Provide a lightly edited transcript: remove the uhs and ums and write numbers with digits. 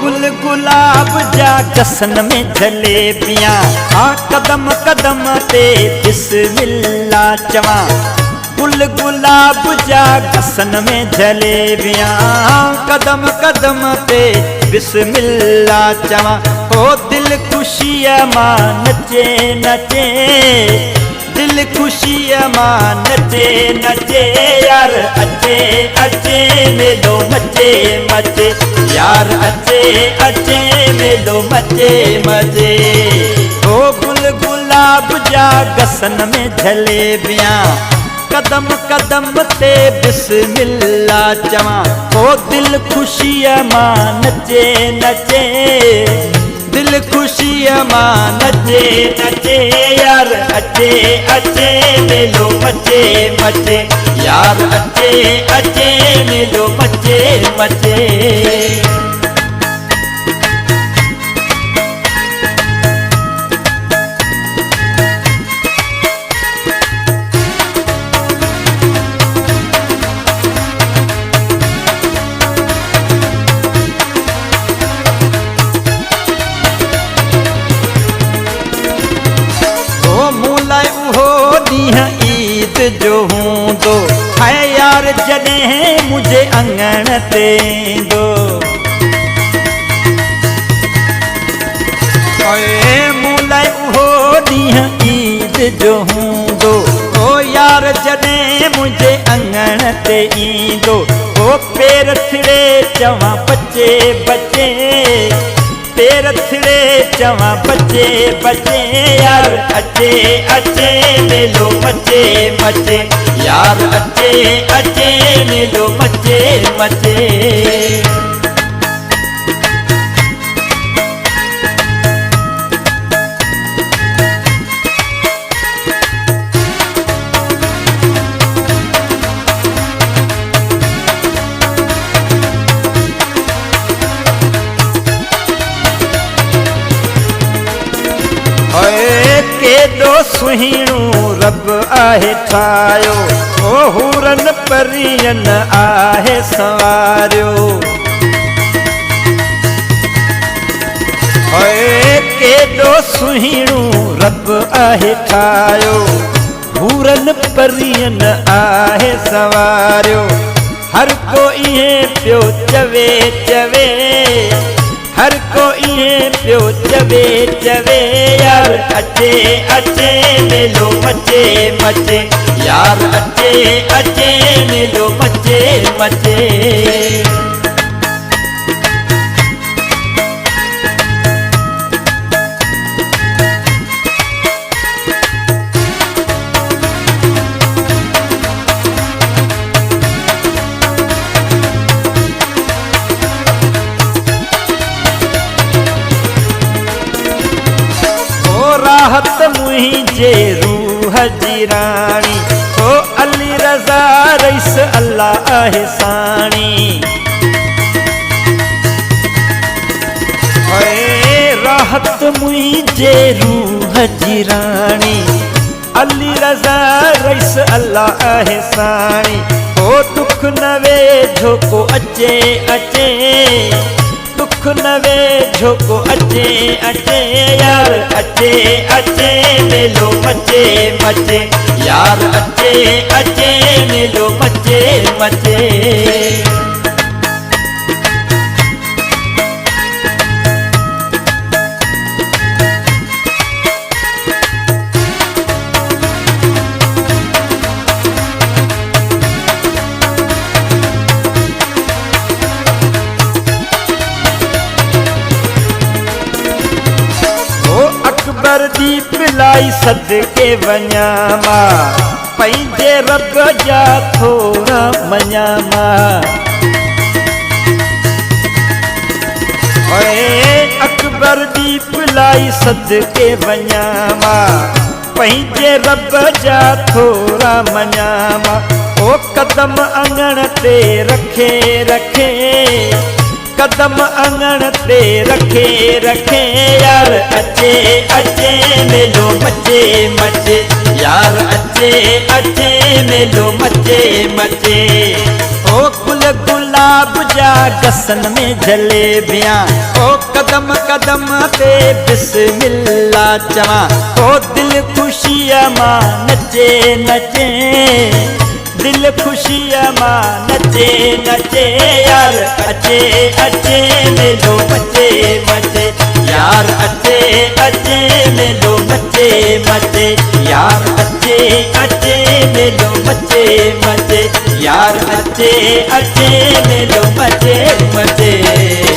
गुल गुलाब जा जसन में जलेबियां, हाँ कदम कदम ते बिस्मिल्ला चवा। गुल गुलाब जा जसन में जलेबियां, कदम कदम ते बिस्मिल्ला चवा। ओ दिल खुशी मां नचे नचे, दिल खुशी मां नचे नचे यार अचे अचे मेलो मचे मचे, यार अचे अचे मेलो मचे मचे। ओ गुल गुलाब जा गसन में जलेबियां, कदम कदम ते बिस्मिल्ला चवा। ओ दिल खुशी मां नचे नचे, दिल खुशी मां नचे नचे यार अचे अचे मेलो मचे मचे, यार अचे अचे मेलो मचे मचे। ईद जो हूँ दो है यार जॾहिं मुझे अंगण ते दो, मूलाए उहो ॾींहुं ईद जो हूँ दो, ओ यार जॾहिं मुझे अंगण ते ईंदो। ओ पेर थिड़े चवां बचे बचे, पेर थिड़े चवां बचे बचे यार अचे अचे मेलो मचे मचे, यार अचे अचे मेलो मचे मचे। केॾो सुहिणो रब आहे ठाहियो, ओ हूरन परियन आहे संवारियो। केॾो सुहिणो रब आहे ठाहियो, हूरन परियन आहे संवारियो। हर को इएं पियो चवे चवे, हर को इएं पियो चवे चवे यार अचे अचे मेलो मचे मचे, यार अचे अचे मेलो मचे मचे। राहत मुंहिंजे रूह जी राणी, ओ अली रज़ा रईस अल्लाह आहे साणी। राहत मुंहिंजे रूह जी राणी, अली रज़ा रईस अल्लाह आहे साणी। ओ दुख न वेझो को अचे अचे, दुख न वेझो को अचे अचे यार अचे अचे मेलो मचे मचे, यार अचे अचे मेलो मचे मचे। अकबर दी पिलाई सदके वञा मां, पंहिंजे रब जा थोरा मञा मां। अकबर दी पिलाई सदके वञा मां, पंहिंजे रब जा थोरा मञा मां। ओ कदम अंगण ते रखे रखे, कदम अंगण ते रखे रखे यार अचे अचे मेलो मचे मचे, यार अचे अचे मेलो मचे मचे। ओ गुल गुलाब जा गसन में जलेबियां, ओ कदम कदम पे बिस्मिल्ला चवा, ओ दिल खुशियां मां नचे नचे, दिल खुशियां मां नचे नचे, यार अचे अचे मेलो मचे मचे, यार अचे अचे मेलो मचे मचे, यार अचे अचे मेलो मचे मचे, यार अचे अचे मेलो मचे मचे।